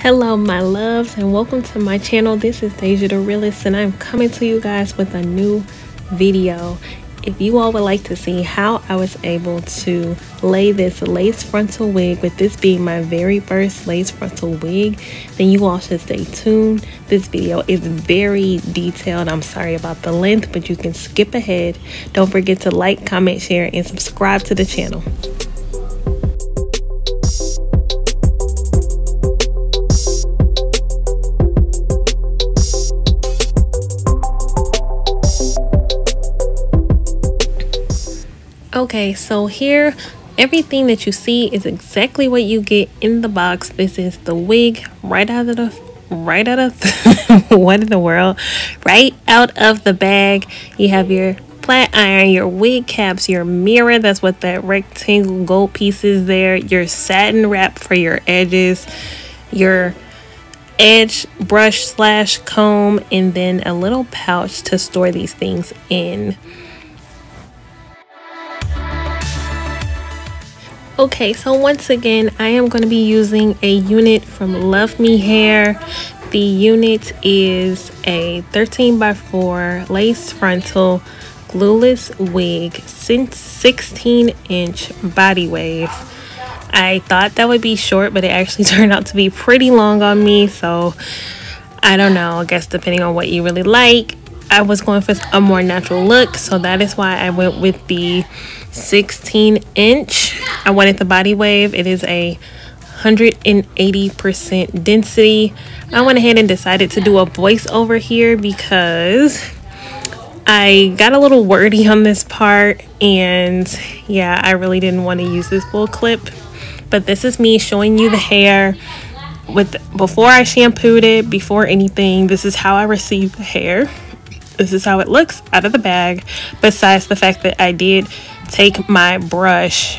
Hello my loves, and welcome to my channel. This is Daija Da Realest, and I'm coming to you guys with a new video. If you all would like to see how I was able to lay this lace frontal wig, with this being my very first lace frontal wig, then you all should stay tuned. This video is very detailed. I'm sorry about the length, but you can skip ahead. Don't forget to like, comment, share, and subscribe to the channel. Okay, so here everything that you see is exactly what you get in the box. This is the wig right out of what in the world, right out of the bag. You have your flat iron, your wig caps, your mirror, that's what that rectangle gold piece is there, your satin wrap for your edges, your edge brush slash comb, and then a little pouch to store these things in. Okay, so once again, I am going to be using a unit from LuvMe hair. The unit is a 13x4 lace frontal glueless wig, 16-inch body wave. I thought that would be short, but it actually turned out to be pretty long on me, so I don't know, I guess depending on what you really like. I was going for a more natural look, so that is why I went with the 16-inch. I wanted the body wave. It is a 180% density. I went ahead and decided to do a voiceover here because I got a little wordy on this part, and yeah, I really didn't want to use this full clip. But this is me showing you the hair before I shampooed it, before anything. This is how I received the hair. This is how it looks out of the bag, besides the fact that I did take my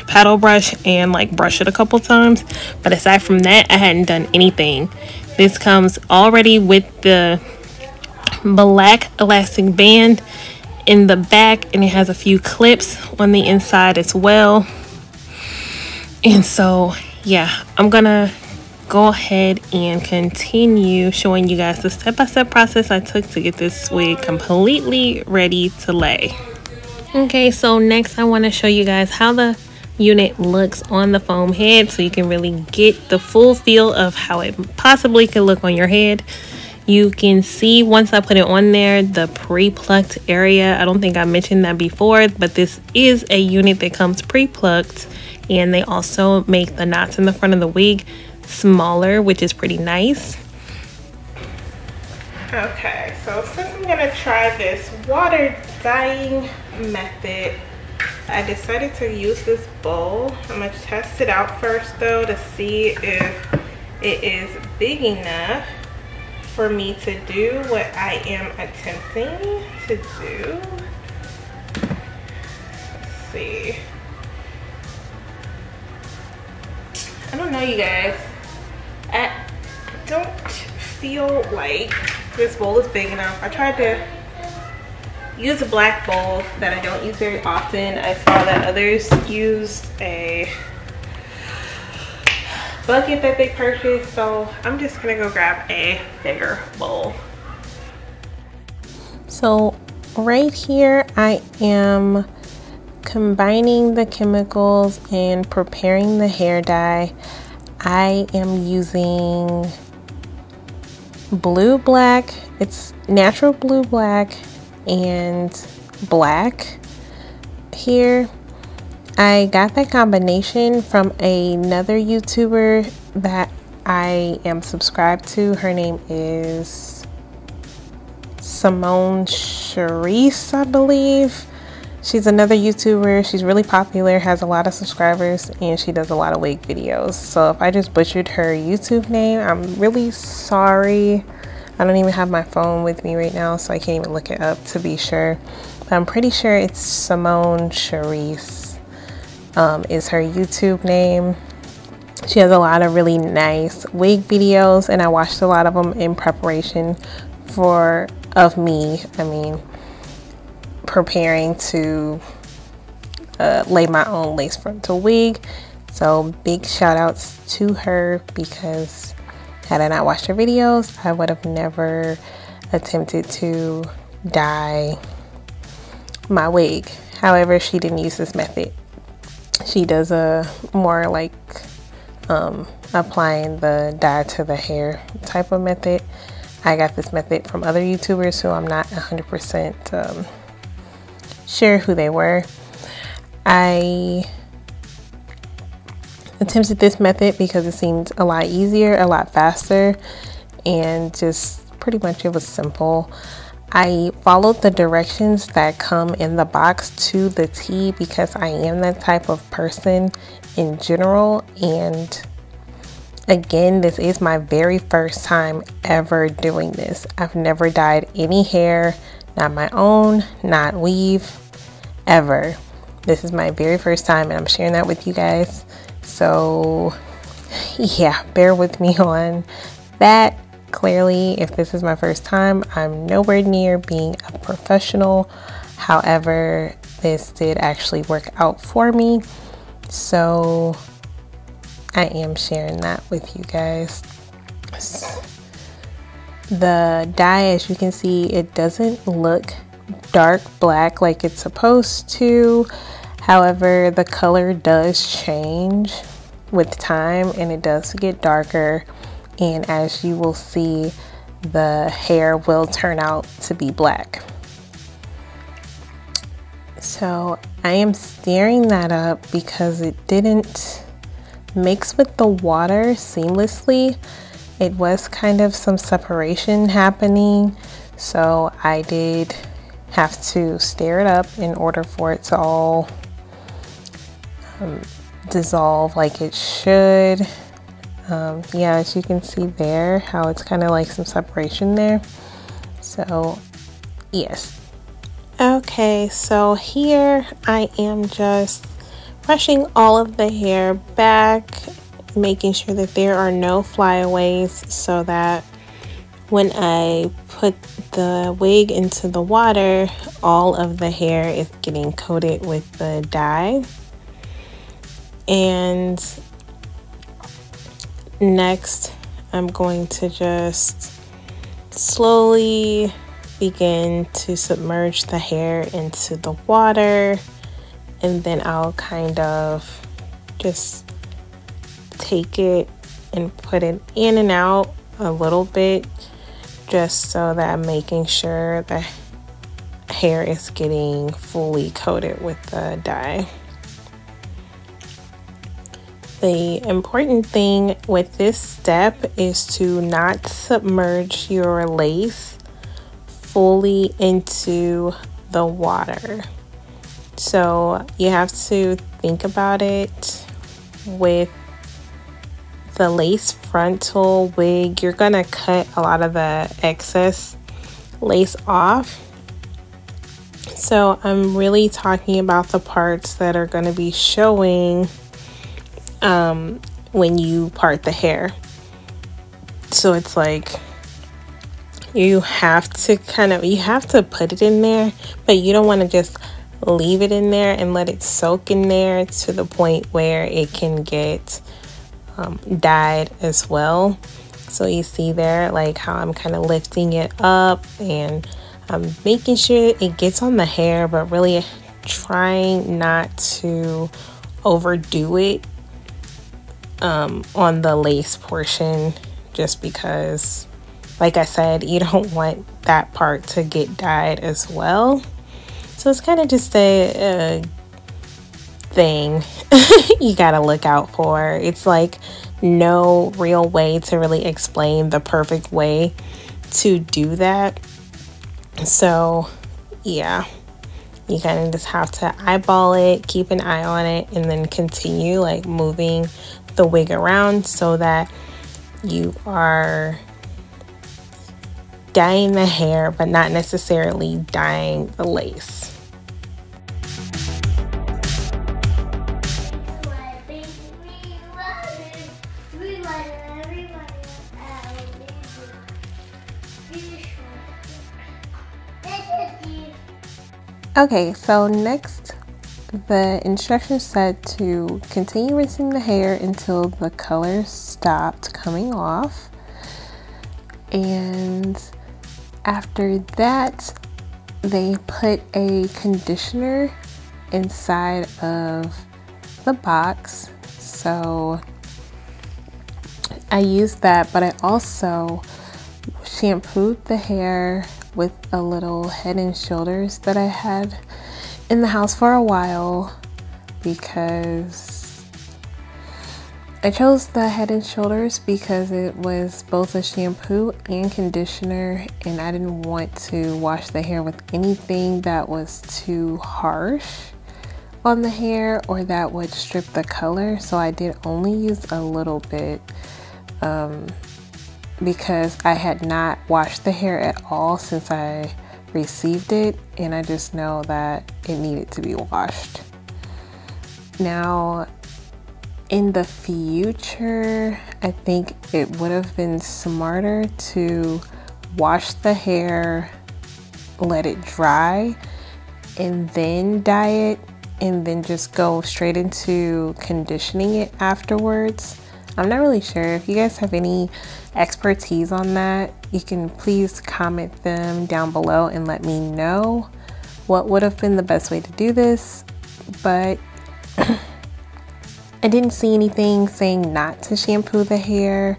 paddle brush and like brush it a couple times. But aside from that, I hadn't done anything. This comes already with the black elastic band in the back, and it has a few clips on the inside as well. And so yeah, I'm gonna go ahead and continue showing you guys the step-by-step process I took to get this wig completely ready to lay. Okay, so next I want to show you guys how the unit looks on the foam head, so you can really get the full feel of how it possibly could look on your head. You can see once I put it on there, the pre-plucked area. I don't think I mentioned that before, but this is a unit that comes pre-plucked, and they also make the knots in the front of the wig smaller, which is pretty nice. Okay, so since I'm gonna try this water dyeing method, I decided to use this bowl. I'm gonna test it out first though to see if it is big enough for me to do what I am attempting to do. Let's see. I don't know, you guys. I don't feel like this bowl is big enough. I tried to use a black bowl that I don't use very often. I saw that others used a bucket that they purchased, so I'm just gonna go grab a bigger bowl. So right here I am combining the chemicals and preparing the hair dye. I am using blue black. It's natural blue black and black here. I got that combination from another YouTuber that I am subscribed to. Her name is Simone Charisse, I believe. She's another YouTuber. She's really popular, has a lot of subscribers, and she does a lot of wig videos. So if I just butchered her YouTube name, I'm really sorry. I don't even have my phone with me right now, so I can't even look it up to be sure. But I'm pretty sure it's Simone Charisse is her YouTube name. She has a lot of really nice wig videos, and I watched a lot of them in preparation of me preparing to lay my own lace frontal wig. So big shout outs to her, because Had I not watched her videos, I would have never attempted to dye my wig. However, she didn't use this method. She does a more like applying the dye to the hair type of method. I got this method from other YouTubers who I'm not 100% sure who they were. I attempted this method because it seemed a lot easier, a lot faster, and just pretty much it was simple. I followed the directions that come in the box to the T because I am that type of person in general. And again, this is my very first time ever doing this. I've never dyed any hair, not my own, not weave, ever. This is my very first time and I'm sharing that with you guys. So yeah, bear with me on that. Clearly, if this is my first time, I'm nowhere near being a professional. However, this did actually work out for me. So I am sharing that with you guys. The dye, as you can see, it doesn't look dark black like it's supposed to. However, the color does change with time and it does get darker. And as you will see, the hair will turn out to be black. So I am stirring that up because it didn't mix with the water seamlessly. It was kind of some separation happening. So I did have to stir it up in order for it to all dissolve like it should. Yeah, as you can see there, how it's kind of like some separation there. So yes. Okay, so here I am just brushing all of the hair back, making sure that there are no flyaways so that when I put the wig into the water, all of the hair is getting coated with the dye. And next, I'm going to just slowly begin to submerge the hair into the water, and then I'll kind of just take it and put it in and out a little bit, just so that I'm making sure the hair is getting fully coated with the dye. The important thing with this step is to not submerge your lace fully into the water. So you have to think about it with the lace frontal wig. You're gonna cut a lot of the excess lace off. So I'm really talking about the parts that are gonna be showing when you part the hair. So it's like you have to put it in there, but you don't want to just leave it in there and let it soak in there to the point where it can get dyed as well. So you see there like how I'm kind of lifting it up and I'm making sure it gets on the hair, but really trying not to overdo it on the lace portion, just because, like I said, you don't want that part to get dyed as well. So it's kind of just a thing you gotta look out for. It's like no real way to really explain the perfect way to do that. So yeah, you kind of just have to eyeball it, keep an eye on it, and then continue like moving the wig around so that you are dyeing the hair but not necessarily dyeing the lace. Okay, so next the instructions said to continue rinsing the hair until the color stopped coming off. And after that, they put a conditioner inside of the box, so I used that, but I also shampooed the hair with a little Head and Shoulders that I had in the house for a while, because I chose the Head and Shoulders because it was both a shampoo and conditioner, and I didn't want to wash the hair with anything that was too harsh on the hair or that would strip the color. So I did only use a little bit because I had not washed the hair at all since I received it, and I just know that it needed to be washed. Now, in the future, I think it would have been smarter to wash the hair, let it dry, and then dye it, and then just go straight into conditioning it afterwards. I'm not really sure. If you guys have any expertise on that, you can please comment them down below and let me know what would have been the best way to do this. But I didn't see anything saying not to shampoo the hair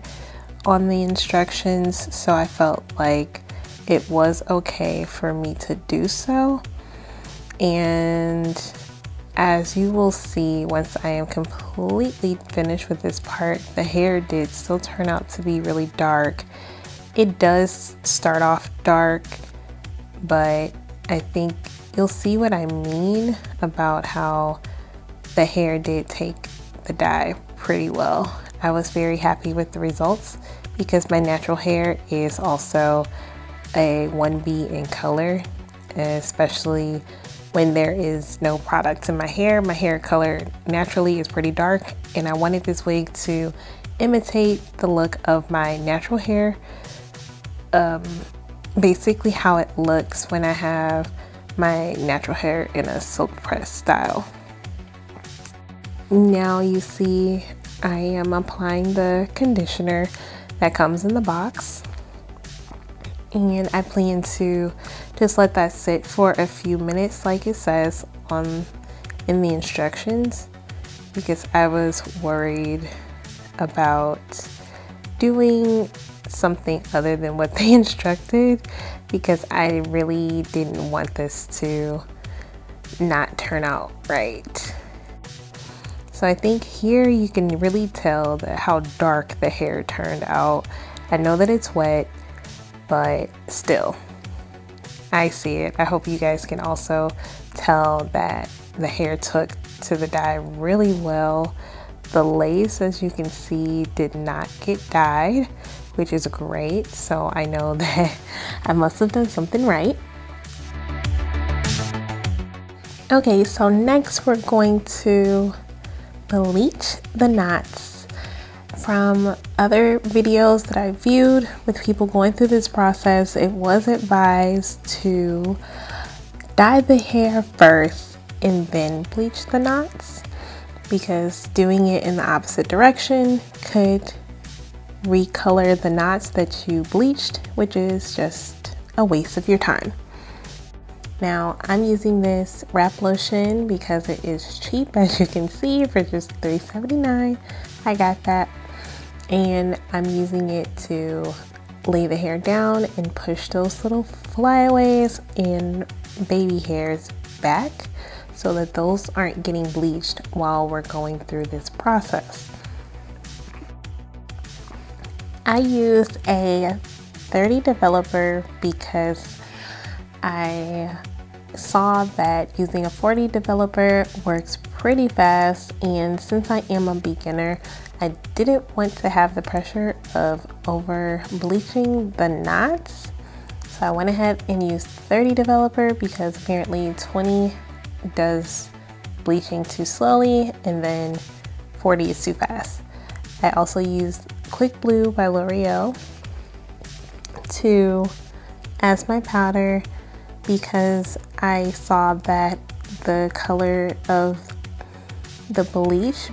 on the instructions, so I felt like it was okay for me to do so. And as you will see, once I am completely finished with this part, the hair did still turn out to be really dark. It does start off dark, but I think you'll see what I mean about how the hair did take the dye pretty well. I was very happy with the results because my natural hair is also a 1B in color, especially when there is no products in my hair. My hair color naturally is pretty dark, and I wanted this wig to imitate the look of my natural hair, basically how it looks when I have my natural hair in a silk press style. Now you see I am applying the conditioner that comes in the box, and I plan to just let that sit for a few minutes like it says in the instructions, because I was worried about doing something other than what they instructed, because I really didn't want this to not turn out right. So I think here you can really tell how dark the hair turned out. I know that it's wet, but still, I see it. I hope you guys can also tell that the hair took to the dye really well. The lace, as you can see, did not get dyed, which is great. So I know that I must have done something right. Okay, so next we're going to bleach the knots. From other videos that I viewed with people going through this process, it was advised to dye the hair first and then bleach the knots, because doing it in the opposite direction could recolor the knots that you bleached, which is just a waste of your time. Now I'm using this wrap lotion because it is cheap, as you can see, for just $3.79. I got that, and I'm using it to lay the hair down and push those little flyaways and baby hairs back so that those aren't getting bleached while we're going through this process. I used a 30 developer because I saw that using a 40 developer works pretty fast, and since I am a beginner, I didn't want to have the pressure of over bleaching the knots. So I went ahead and used 30 developer because apparently 20 does bleaching too slowly and then 40 is too fast. I also used Quick Blue by L'Oreal as my powder because I saw that the color of the bleach,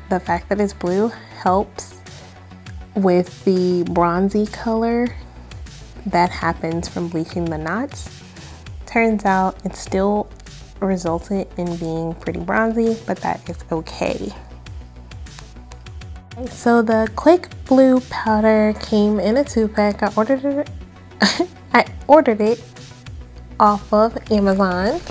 the fact that it's blue, helps with the bronzy color that happens from bleaching the knots. Turns out it still resulted in being pretty bronzy, but that is okay. So the Quick Blue powder came in a 2-pack. I ordered it off of Amazon,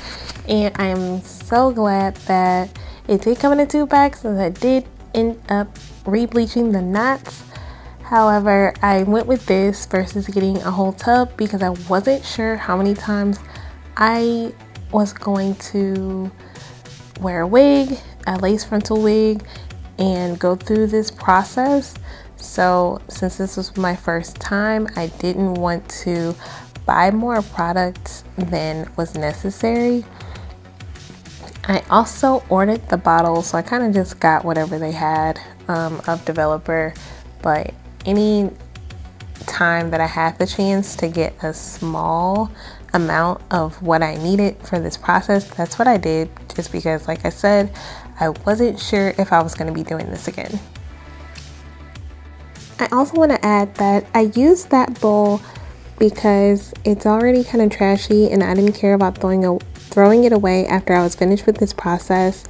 and I am so glad that it did come in a 2-pack, since I did end up re-bleaching the knots. However, I went with this versus getting a whole tub because I wasn't sure how many times I was going to wear a wig, a lace frontal wig, and go through this process. So since this was my first time, I didn't want to buy more products than was necessary. I also ordered the bottles, so I kind of just got whatever they had of Developer, but any time that I had the chance to get a small amount of what I needed for this process, that's what I did, just because, like I said, I wasn't sure if I was going to be doing this again. I also want to add that I used that bowl because it's already kind of trashy and I didn't care about throwing it away after I was finished with this process.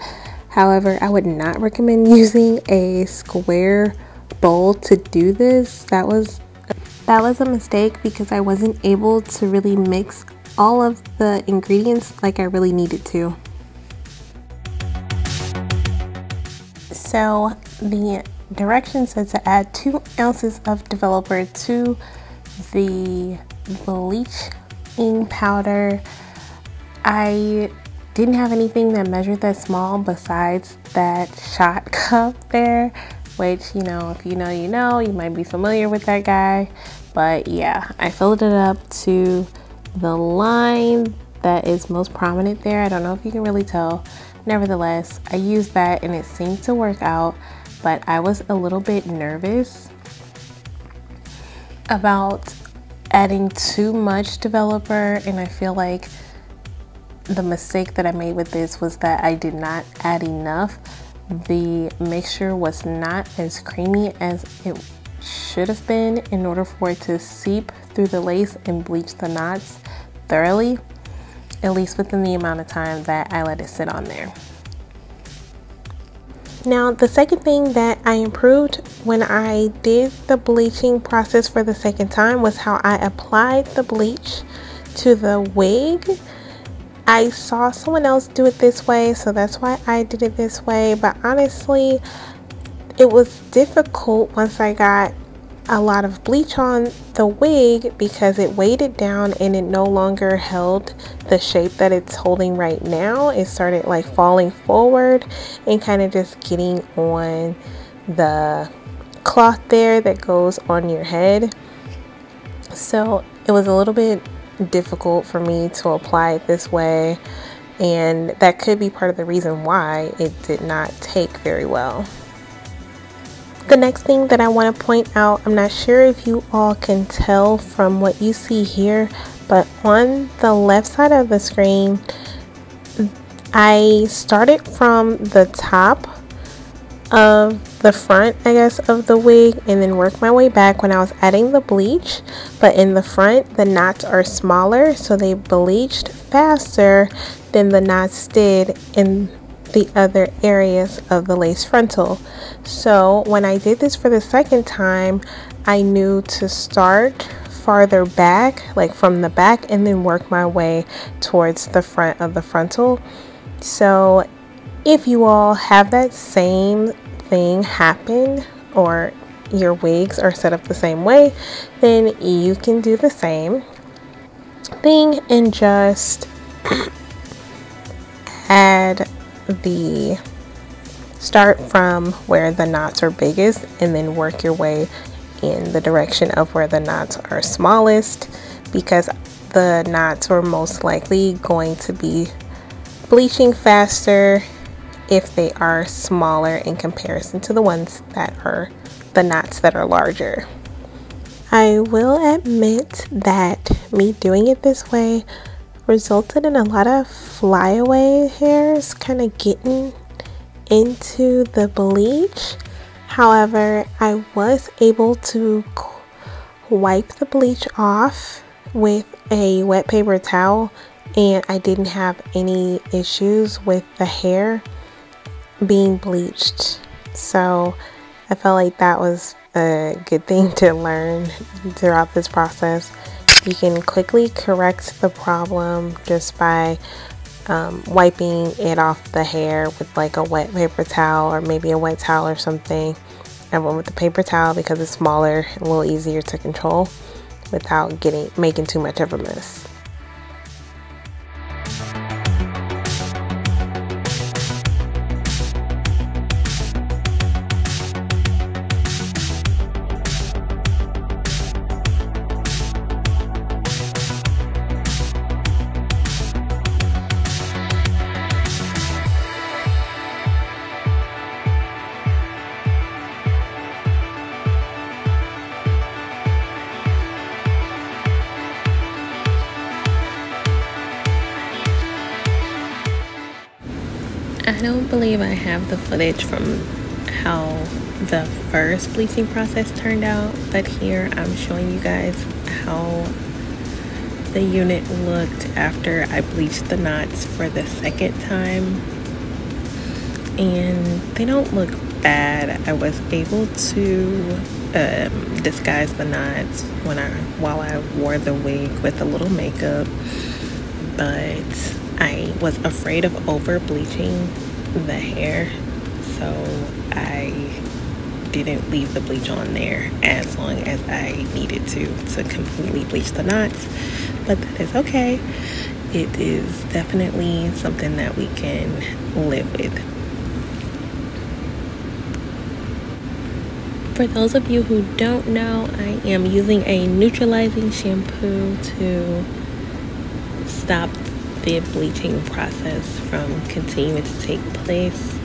However, I would not recommend using a square bowl to do this. That was a mistake because I wasn't able to really mix all of the ingredients like I really needed to. So the directions said to add 2 ounces of Developer to the bleaching powder. I didn't have anything that measured that small besides that shot cup there, which, you know, if you know, you know, you might be familiar with that guy. But yeah, I filled it up to the line that is most prominent there. I don't know if you can really tell. Nevertheless, I used that and it seemed to work out, but I was a little bit nervous about adding too much Developer, and I feel like the mistake that I made with this was that I did not add enough. The mixture was not as creamy as it should have been in order for it to seep through the lace and bleach the knots thoroughly, at least within the amount of time that I let it sit on there. Now, the second thing that I improved when I did the bleaching process for the second time was how I applied the bleach to the wig. I saw someone else do it this way, so that's why I did it this way. But honestly, it was difficult once I got a lot of bleach on the wig because it weighed it down and it no longer held the shape that it's holding right now. It started like falling forward and kind of just getting on the cloth there that goes on your head. So it was a little bit difficult for me to apply it this way, and that could be part of the reason why it did not take very well. The next thing that I want to point out, I'm not sure if you all can tell from what you see here, but on the left side of the screen, I started from the top of the front, I guess, of the wig, and then worked my way back when I was adding the bleach. But in the front, the knots are smaller, so they bleached faster than the knots did in the other areas of the lace frontal. So when I did this for the second time, I knew to start farther back, like from the back, and then work my way towards the front of the frontal. So if you all have that same thing happen, or your wigs are set up the same way, then you can do the same thing and just add the start from where the knots are biggest and then work your way in the direction of where the knots are smallest, because the knots are most likely going to be bleaching faster if they are smaller in comparison to the ones that are the knots that are larger. I will admit that me doing it this way resulted in a lot of flyaway hairs kind of getting into the bleach. However, I was able to wipe the bleach off with a wet paper towel, and I didn't have any issues with the hair being bleached. So I felt like that was a good thing to learn throughout this process. You can quickly correct the problem just by wiping it off the hair with like a wet paper towel, or maybe a wet towel or something. I went with the paper towel because it's smaller, a little easier to control without making too much of a mess. I don't believe I have the footage from how the first bleaching process turned out, but here I'm showing you guys how the unit looked after I bleached the knots for the second time, and they don't look bad. I was able to disguise the knots while I wore the wig with a little makeup, but I was afraid of over bleaching the hair, so I didn't leave the bleach on there as long as I needed to completely bleach the knots. But that is okay. It is definitely something that we can live with. For those of you who don't know, I am using a neutralizing shampoo to stop the bleaching process from continuing to take place,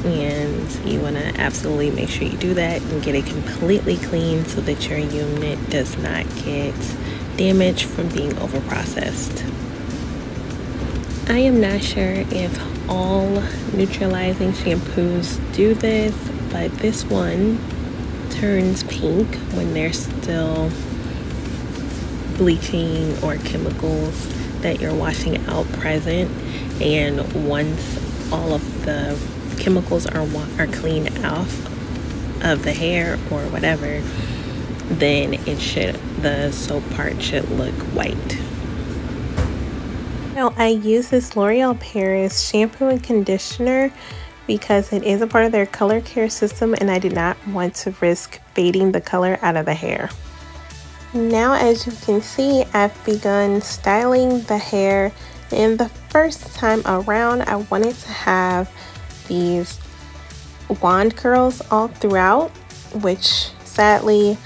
and you want to absolutely make sure you do that and get it completely clean so that your unit does not get damaged from being over processed. I am not sure if all neutralizing shampoos do this, but this one turns pink when there's still bleaching or chemicals that you're washing out present, and once all of the chemicals are cleaned off of the hair or whatever, then the soap part should look white. Now I use this L'Oreal Paris shampoo and conditioner because it is a part of their color care system, and I did not want to risk fading the color out of the hair. Now, as you can see, I've begun styling the hair, and the first time around I wanted to have these wand curls all throughout, which sadly,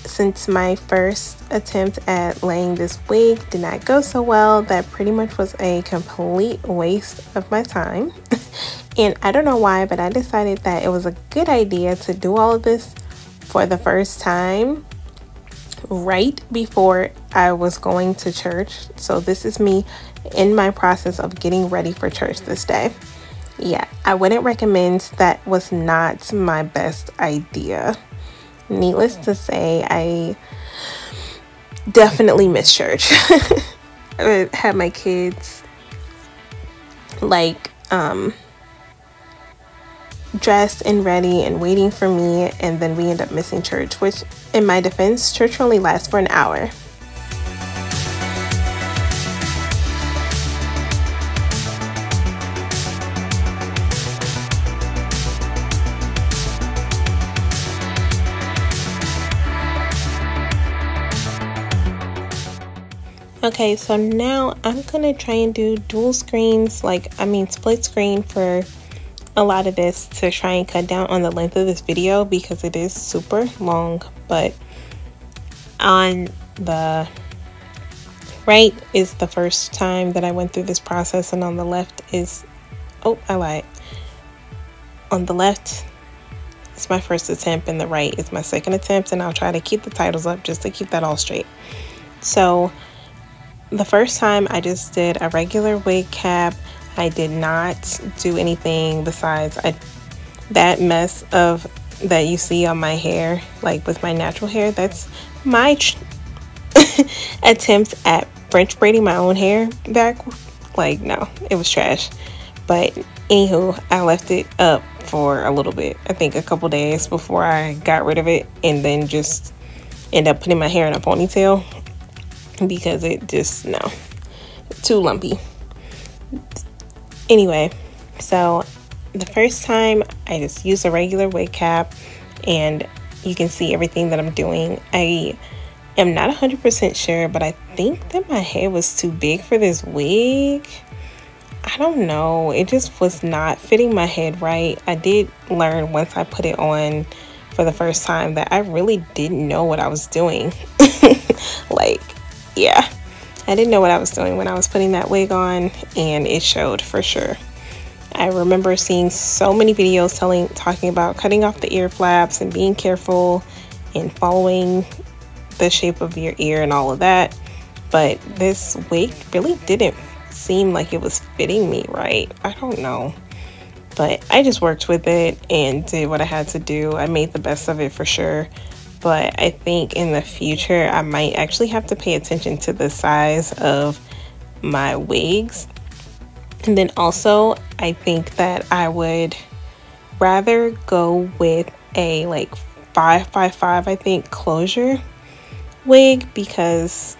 since my first attempt at laying this wig did not go so well, that pretty much was a complete waste of my time. And I don't know why, but I decided that it was a good idea to do all of this for the first time right before I was going to church. So this is me in my process of getting ready for church this day. Yeah, I wouldn't recommend. That was not my best idea. Needless to say, I definitely missed church. I had my kids like dressed and ready and waiting for me, and then we end up missing church, which in my defense, church only lasts for an hour. Okay, so now I'm gonna try and do dual screens, split screen for a lot of this to try and cut down on the length of this video because it is super long. But on the right is the first time that I went through this process, and on the left is, oh, I lied. On the left is my first attempt, and the right is my second attempt, and I'll try to keep the titles up just to keep that all straight. So the first time I just did a regular wig cap. I did not do anything besides that mess of that you see on my hair, like with my natural hair, that's my attempt at French braiding my own hair back. Like, no, it was trash. But anywho, I left it up for a little bit, I think a couple days before I got rid of it, and then just end up putting my hair in a ponytail because it just, no, too lumpy. Anyway, so the first time I just used a regular wig cap, and you can see everything that I'm doing. I am not 100% sure, but I think that my hair was too big for this wig. I don't know, it just was not fitting my head right. I did learn once I put it on for the first time that I really didn't know what I was doing. Like, yeah, I didn't know what I was doing when I was putting that wig on, and it showed for sure. I remember seeing so many videos talking about cutting off the ear flaps and being careful and following the shape of your ear and all of that, but this wig really didn't seem like it was fitting me right. I don't know, but I just worked with it and did what I had to do. I made the best of it for sure, but I think in the future I might actually have to pay attention to the size of my wigs. And then also I think that I would rather go with a like 5x5, I think, closure wig, because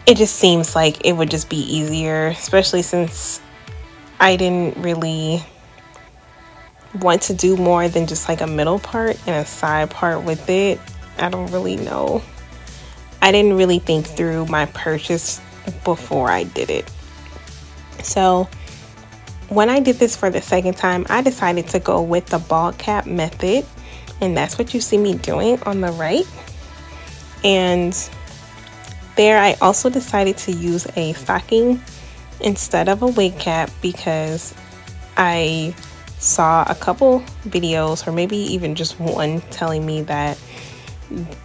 it just seems like it would just be easier, especially since I didn't really want to do more than just like a middle part and a side part with it. I don't really know. I didn't really think through my purchase before I did it. So when I did this for the second time, I decided to go with the ball cap method, and that's what you see me doing on the right. And there I also decided to use a stocking instead of a wig cap because I saw a couple videos, or maybe even just one, telling me that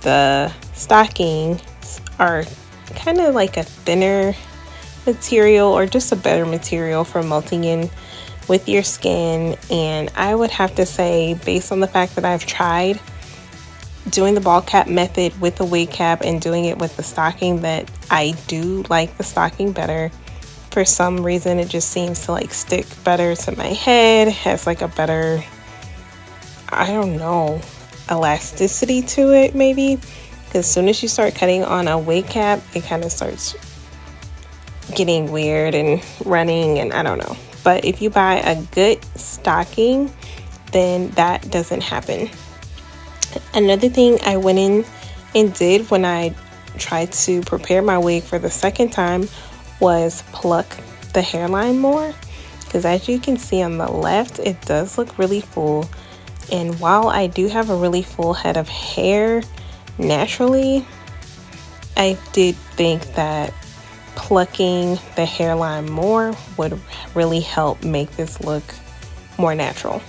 the stockings are kind of like a thinner material, or just a better material for melting in with your skin. And I would have to say, based on the fact that I've tried doing the ball cap method with the wig cap and doing it with the stocking, that I do like the stocking better. For some reason it just seems to like stick better to my head, has like a better, I don't know, elasticity to it maybe, because as soon as you start cutting on a wig cap it kind of starts getting weird and running, and I don't know. But if you buy a good stocking, then that doesn't happen. Another thing I went in and did when I tried to prepare my wig for the second time was pluck the hairline more, because as you can see on the left, it does look really full. And while I do have a really full head of hair naturally, I did think that plucking the hairline more would really help make this look more natural.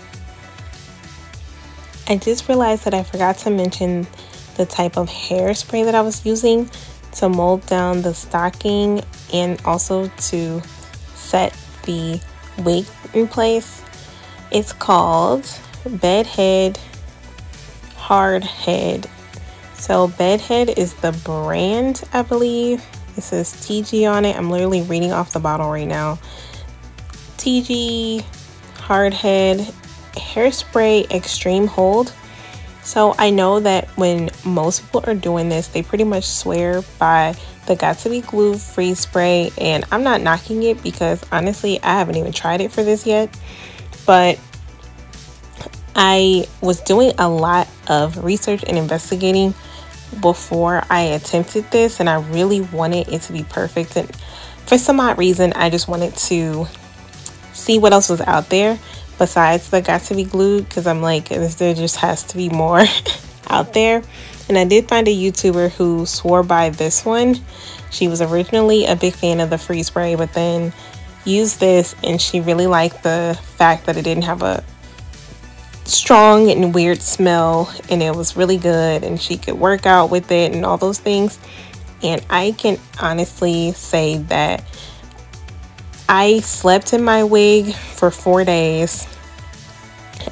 I just realized that I forgot to mention the type of hairspray that I was using to mold down the stocking and also to set the wig in place. It's called Bedhead Hard Head. So Bedhead is the brand, I believe. It says TG on it. I'm literally reading off the bottle right now. TG Hard Head Hairspray Extreme Hold. So I know that when most people are doing this, they pretty much swear by the Got To Be Glue freeze spray, and I'm not knocking it because honestly I haven't even tried it for this yet. But I was doing a lot of research and investigating before I attempted this, and I really wanted it to be perfect, and for some odd reason I just wanted to see what else was out there besides the Got To Be Glued, because I'm like, there just has to be more out there. And I did find a YouTuber who swore by this one. She was originally a big fan of the freeze spray, but then used this and she really liked the fact that it didn't have a strong and weird smell, and it was really good, and she could work out with it and all those things. And I can honestly say that I slept in my wig for 4 days.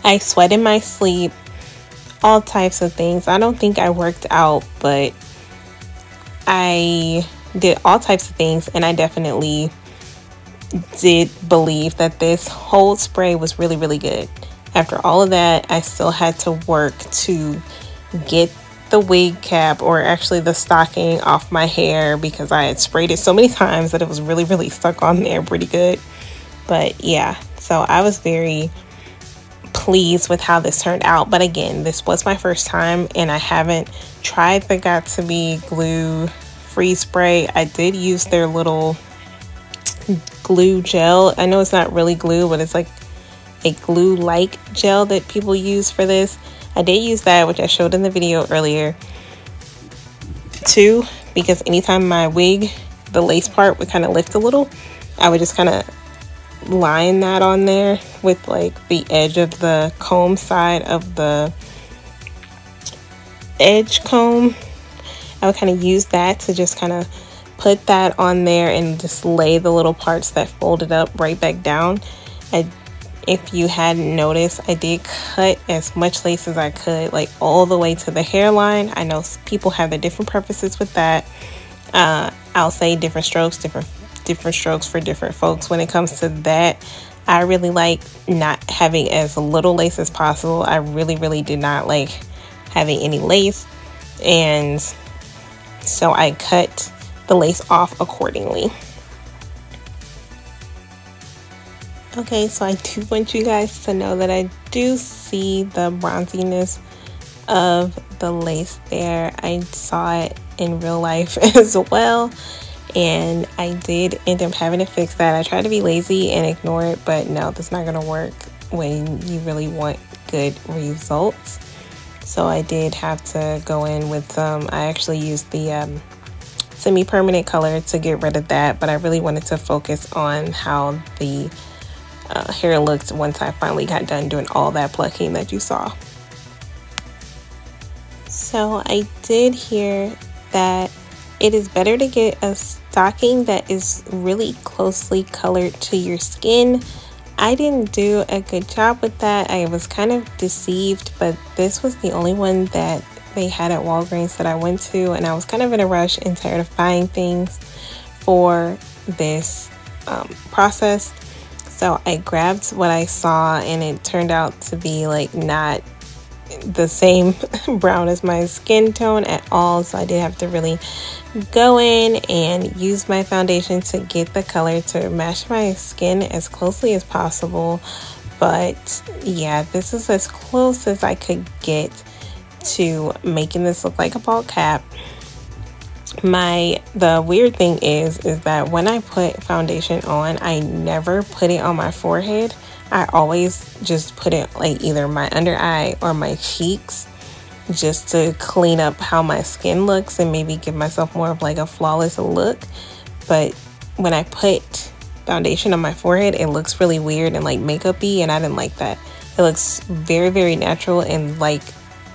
I sweat in my sleep. all types of things. I don't think I worked out, but I did all types of things, and I definitely did believe that this hold spray was really, really good. After all of that, I still had to work to get the wig cap, or actually the stocking, off my hair because I had sprayed it so many times that it was really, really stuck on there pretty good. But yeah, so I was very pleased with how this turned out. But again, this was my first time, and I haven't tried the Got2b glue free spray. I did use their little glue gel. I know it's not really glue, but it's like a glue like gel that people use for this. I did use that, which I showed in the video earlier too, because anytime my wig, the lace part would kind of lift a little, I would just kind of line that on there with like the edge of the comb side of the edge comb. I would kind of use that to just kind of put that on there and just lay the little parts that folded up right back down. If you hadn't noticed, I did cut as much lace as I could, like all the way to the hairline. I know people have their different purposes with that. I'll say different strokes for different folks. When it comes to that, I really like not having as little lace as possible. I really, really did not like having any lace, and so I cut the lace off accordingly. Okay, so I do want you guys to know that I do see the bronziness of the lace there. I saw it in real life as well, and I did end up having to fix that. I tried to be lazy and ignore it, but no, that's not gonna work when you really want good results. So I did have to go in with some, I actually used the semi-permanent color to get rid of that, but I really wanted to focus on how the hair looked once I finally got done doing all that plucking that you saw. So I did hear that it is better to get a stocking that is really closely colored to your skin. I didn't do a good job with that. I was kind of deceived, but this was the only one that they had at Walgreens that I went to, and I was kind of in a rush and tired of buying things for this process. So I grabbed what I saw, and it turned out to be like not the same brown as my skin tone at all. So I did have to really go in and use my foundation to get the color to match my skin as closely as possible. But yeah, this is as close as I could get to making this look like a bald cap. The weird thing is that when I put foundation on, I never put it on my forehead. I always just put it like either my under eye or my cheeks, just to clean up how my skin looks and maybe give myself more of like a flawless look. But when I put foundation on my forehead, it looks really weird and like makeup-y, and I didn't like that. It looks very, very natural and like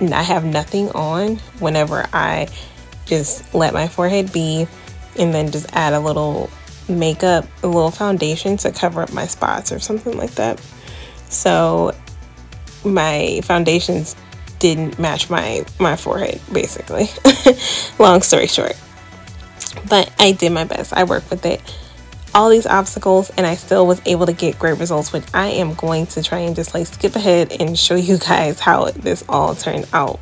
I have nothing on whenever I just let my forehead be, and then just add a little makeup, a little foundation to cover up my spots or something like that. So my foundations didn't match my forehead, basically. Long story short, but I did my best. I worked with it, all these obstacles, and I still was able to get great results, which I am going to try and just like skip ahead and show you guys how this all turned out.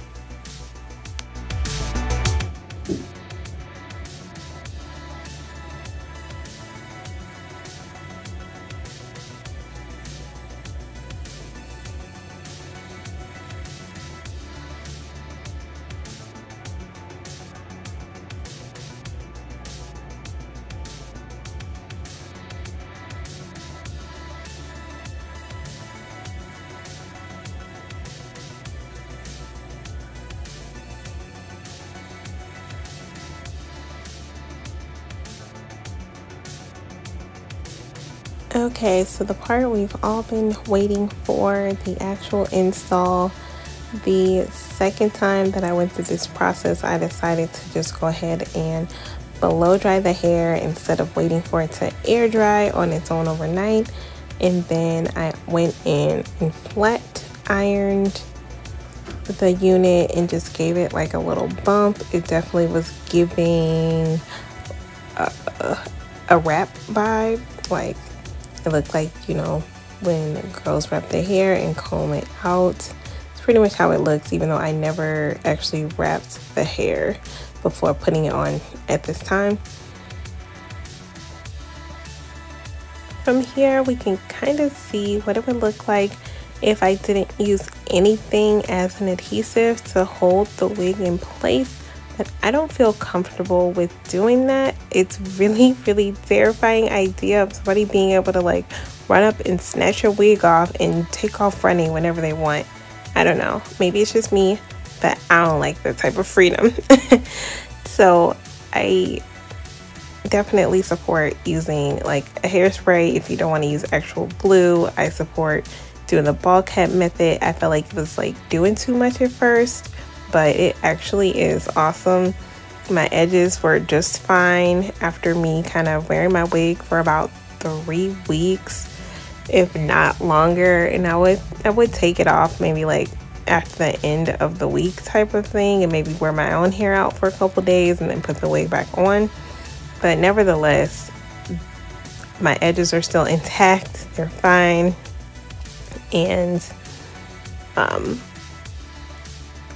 Okay, so the part we've all been waiting for, the actual install. The second time that I went through this process, I decided to just go ahead and blow dry the hair instead of waiting for it to air dry on its own overnight. And then I went in and flat ironed the unit and just gave it like a little bump. It definitely was giving a wrap vibe. Like, it looked like, you know, when girls wrap their hair and comb it out. It's pretty much how it looks, even though I never actually wrapped the hair before putting it on at this time. From here, we can kind of see what it would look like if I didn't use anything as an adhesive to hold the wig in place. But I don't feel comfortable with doing that. It's really terrifying idea of somebody being able to like run up and snatch your wig off and take off running whenever they want. I don't know, maybe it's just me, but I don't like that type of freedom. So I definitely support using like a hairspray if you don't want to use actual glue. I support doing the ball cap method. I felt like it was like doing too much at first, but it actually is awesome. My edges were just fine after me kind of wearing my wig for about 3 weeks, if not longer, and I would take it off maybe like after the end of the week type of thing, and maybe wear my own hair out for a couple days and then put the wig back on. But nevertheless, my edges are still intact, they're fine, and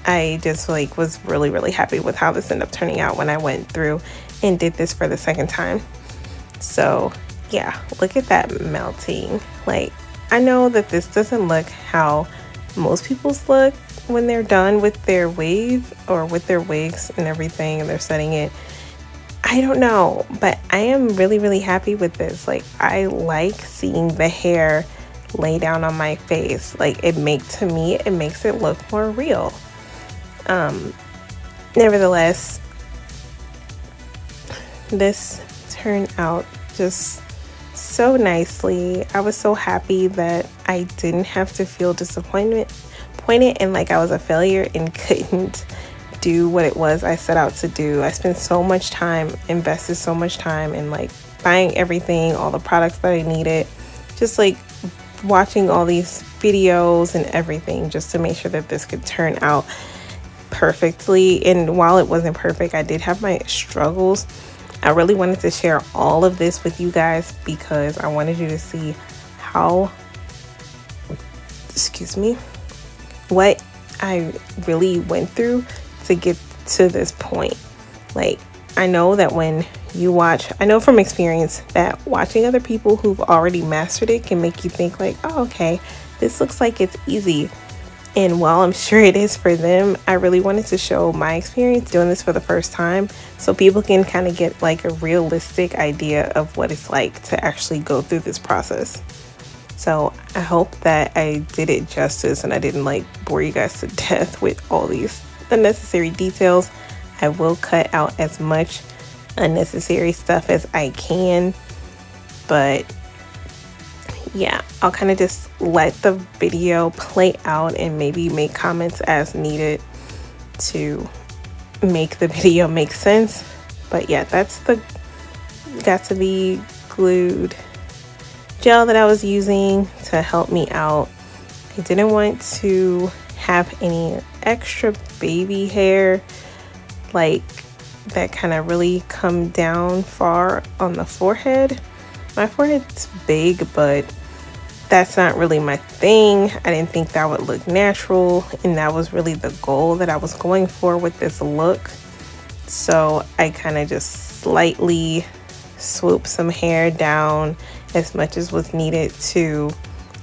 I just like was really happy with how this ended up turning out when I went through and did this for the second time. So yeah, look at that melting. Like, I know that this doesn't look how most people's look when they're done with their wave or with their wigs and everything and they're setting it. I don't know, but I am really happy with this. Like, I like seeing the hair lay down on my face. Like, to me it makes it look more real. Nevertheless, this turned out just so nicely. I was so happy that I didn't have to feel disappointed and like I was a failure and couldn't do what it was I set out to do. I spent so much time, invested so much time in like buying everything, all the products that I needed, just like watching all these videos and everything just to make sure that this could turn out perfectly. And while it wasn't perfect, I did have my struggles. I really wanted to share all of this with you guys because I wanted you to see how, what I really went through to get to this point. Like, I know that when you watch, I know from experience that watching other people who've already mastered it can make you think like, oh, okay, this looks like it's easy. And while I'm sure it is for them, I really wanted to show my experience doing this for the first time so people can kind of get like a realistic idea of what it's like to actually go through this process. So I hope that I did it justice and I didn't like bore you guys to death with all these unnecessary details. I will cut out as much unnecessary stuff as I can, but yeah, I'll kind of just let the video play out and maybe make comments as needed to make the video make sense. But yeah, that's the got to be glued gel that I was using to help me out. I didn't want to have any extra baby hair like that kind of really come down far on the forehead. My forehead's big, but that's not really my thing. I didn't think that would look natural, and that was really the goal that I was going for with this look. So I kind of just slightly swooped some hair down as much as was needed to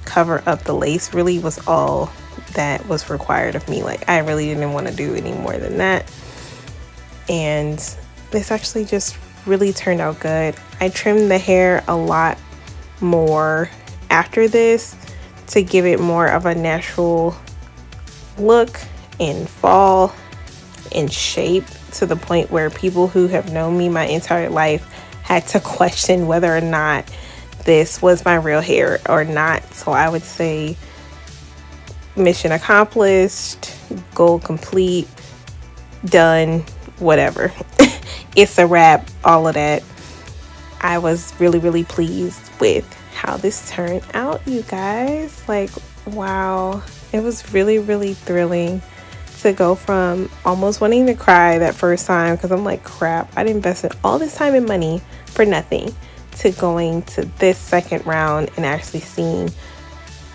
cover up the lace. Really was all that was required of me. Like, I really didn't want to do any more than that. And this actually just really turned out good. I trimmed the hair a lot more after this to give it more of a natural look and fall and shape, to the point where people who have known me my entire life had to question whether or not this was my real hair or not. So I would say mission accomplished, goal complete, done, whatever. It's a wrap, all of that. I was really pleased with how this turned out, you guys. Like, wow, it was really thrilling to go from almost wanting to cry that first time because I'm like, crap, I invested all this time and money for nothing, to going to this second round and actually seeing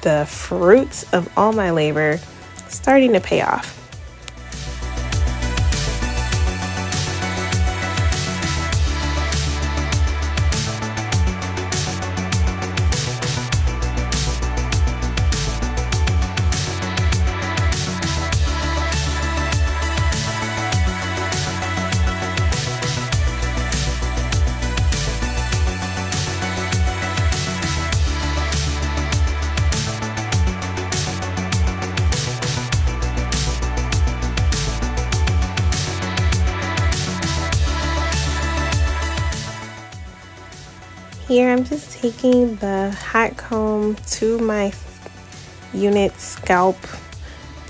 the fruits of all my labor starting to pay off. Here I'm just taking the hot comb to my unit scalp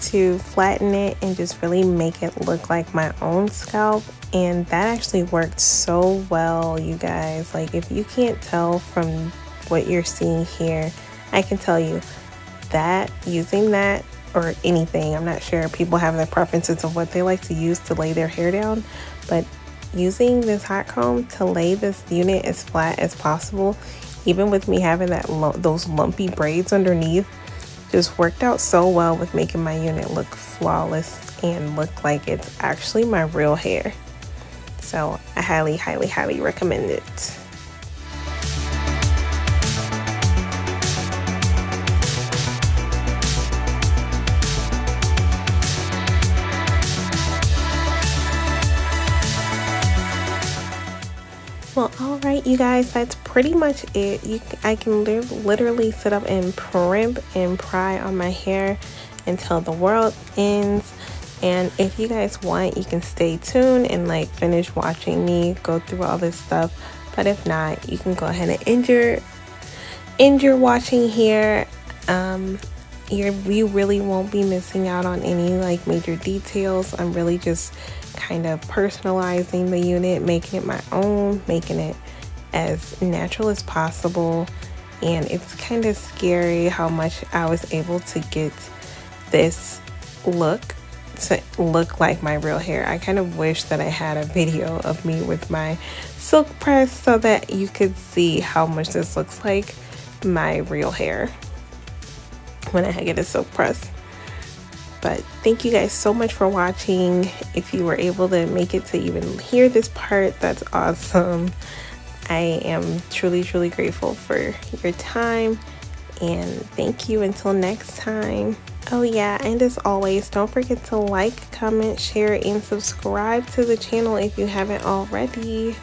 to flatten it and just really make it look like my own scalp, and that actually worked so well, you guys. Like, if you can't tell from what you're seeing here, I can tell you that using that, or anything, I'm not sure, people have their preferences of what they like to use to lay their hair down, but using this hot comb to lay this unit as flat as possible, even with me having that those lumpy braids underneath, just worked out so well with making my unit look flawless and look like it's actually my real hair. So I highly, highly, highly recommend it. Well, alright you guys, that's pretty much it. I can literally sit up and primp and pry on my hair until the world ends. And if you guys want, you can stay tuned and like finish watching me go through all this stuff. But if not, you can go ahead and end your watching here. You really won't be missing out on any like major details. I'm really just kind of personalizing the unit, making it my own, making it as natural as possible. And it's kind of scary how much I was able to get this look to look like my real hair. I kind of wish that I had a video of me with my silk press so that you could see how much this looks like my real hair when I get a silk press. But thank you guys so much for watching. If you were able to make it to even hear this part, that's awesome. I am truly, truly grateful for your time, and thank you until next time. Oh yeah, and as always, don't forget to like, comment, share, and subscribe to the channel if you haven't already.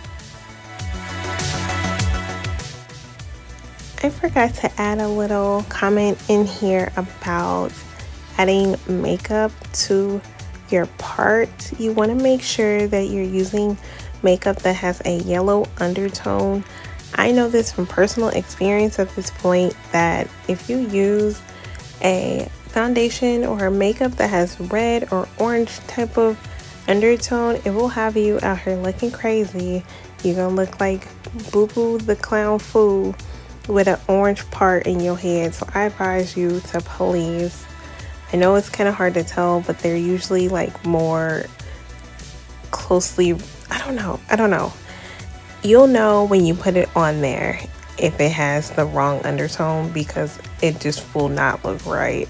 I forgot to add a little comment in here about adding makeup to your part. You want to make sure that you're using makeup that has a yellow undertone. I know this from personal experience at this point, that if you use a foundation or a makeup that has red or orange type of undertone, it will have you out here looking crazy. You're gonna look like Boo Boo the Clown Fool with an orange part in your head. So I advise you to please, I know it's kind of hard to tell, but they're usually like more closely, I don't know. You'll know when you put it on there if it has the wrong undertone, because it just will not look right.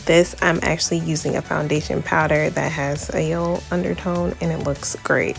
This, I'm actually using a foundation powder that has a yellow undertone and it looks great.